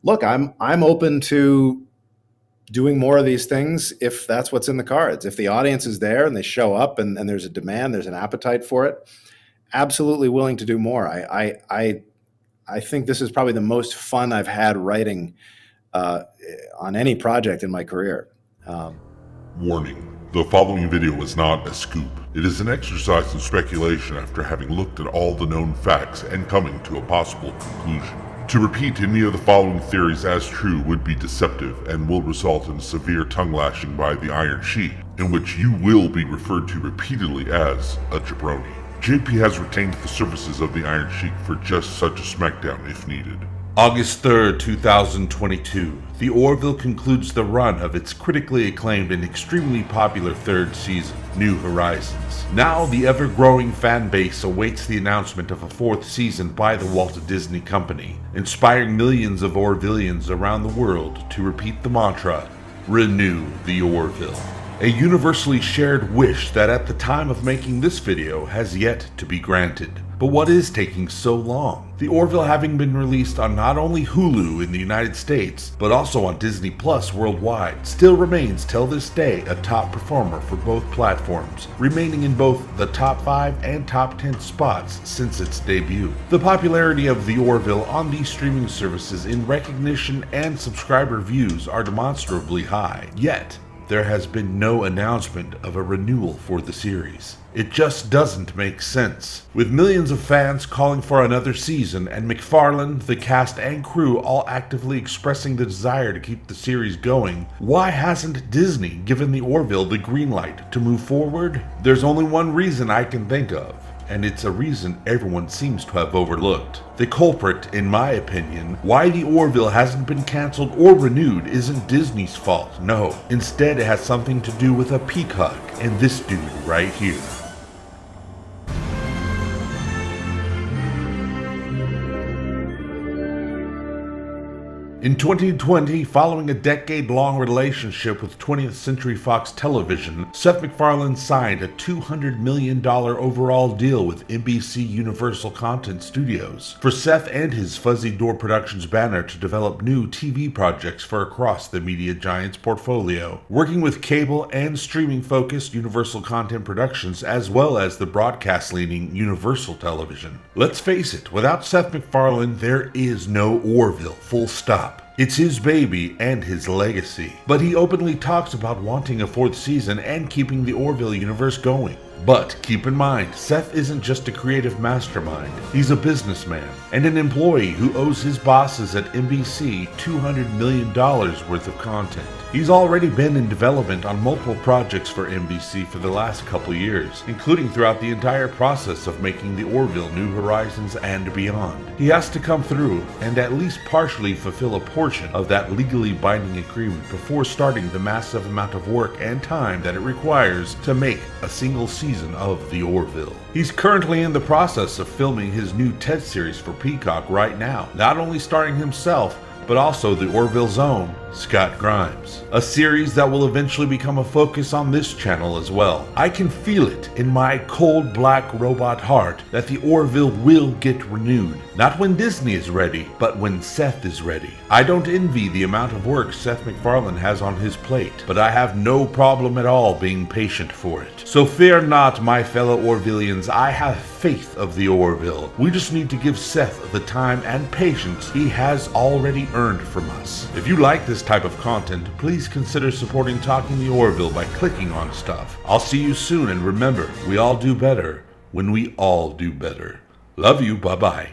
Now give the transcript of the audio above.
look, I'm open to doing more of these things if that's what's in the cards. If the audience is there and they show up and there's a demand, there's an appetite for it, absolutely willing to do more. I think this is probably the most fun I've had writing on any project in my career. Warning. The following video is not a scoop. It is an exercise in speculation after having looked at all the known facts and coming to a possible conclusion. To repeat any of the following theories as true would be deceptive and will result in severe tongue lashing by the Iron Sheik, in which you will be referred to repeatedly as a jabroni. JP has retained the services of the Iron Sheik for just such a smackdown if needed. August 3rd, 2022, the Orville concludes the run of its critically acclaimed and extremely popular third season, New Horizons. Now the ever-growing fan base awaits the announcement of a fourth season by the Walt Disney Company, inspiring millions of Orvillians around the world to repeat the mantra, Renew the Orville. A universally shared wish that at the time of making this video has yet to be granted. But what is taking so long? The Orville having been released on not only Hulu in the United States, but also on Disney Plus worldwide, still remains till this day a top performer for both platforms, remaining in both the top 5 and top 10 spots since its debut. The popularity of the Orville on these streaming services in recognition and subscriber views are demonstrably high, yet there has been no announcement of a renewal for the series. It just doesn't make sense. With millions of fans calling for another season and McFarlane, the cast and crew all actively expressing the desire to keep the series going, why hasn't Disney given the Orville the green light to move forward? There's only one reason I can think of, and it's a reason everyone seems to have overlooked. The culprit, in my opinion, why the Orville hasn't been cancelled or renewed isn't Disney's fault, no. Instead, it has something to do with a peacock and this dude right here. In 2020, following a decade-long relationship with 20th Century Fox Television, Seth MacFarlane signed a $200 million overall deal with NBC Universal Content Studios for Seth and his Fuzzy Door Productions banner to develop new TV projects for across the media giant's portfolio, working with cable and streaming-focused Universal Content Productions as well as the broadcast-leaning Universal Television. Let's face it, without Seth MacFarlane, there is no Orville, full stop. It's his baby and his legacy, but he openly talks about wanting a fourth season and keeping the Orville universe going. But keep in mind, Seth isn't just a creative mastermind, he's a businessman and an employee who owes his bosses at NBC $200 million worth of content. He's already been in development on multiple projects for NBC for the last couple years, including throughout the entire process of making the Orville New Horizons and beyond. He has to come through and at least partially fulfill a portion of that legally binding agreement before starting the massive amount of work and time that it requires to make a single season of the Orville. He's currently in the process of filming his new TED series for Peacock right now, not only starring himself, but also the Orville's own Scott Grimes, a series that will eventually become a focus on this channel as well. I can feel it in my cold black robot heart that the Orville will get renewed, not when Disney is ready, but when Seth is ready. I don't envy the amount of work Seth MacFarlane has on his plate, but I have no problem at all being patient for it. So fear not, my fellow Orvillians, I have faith of the Orville. We just need to give Seth the time and patience he has already earned from us. If you like this type of content, please consider supporting Talking the Orville by clicking on stuff. I'll see you soon, and remember, we all do better when we all do better. Love you, bye-bye.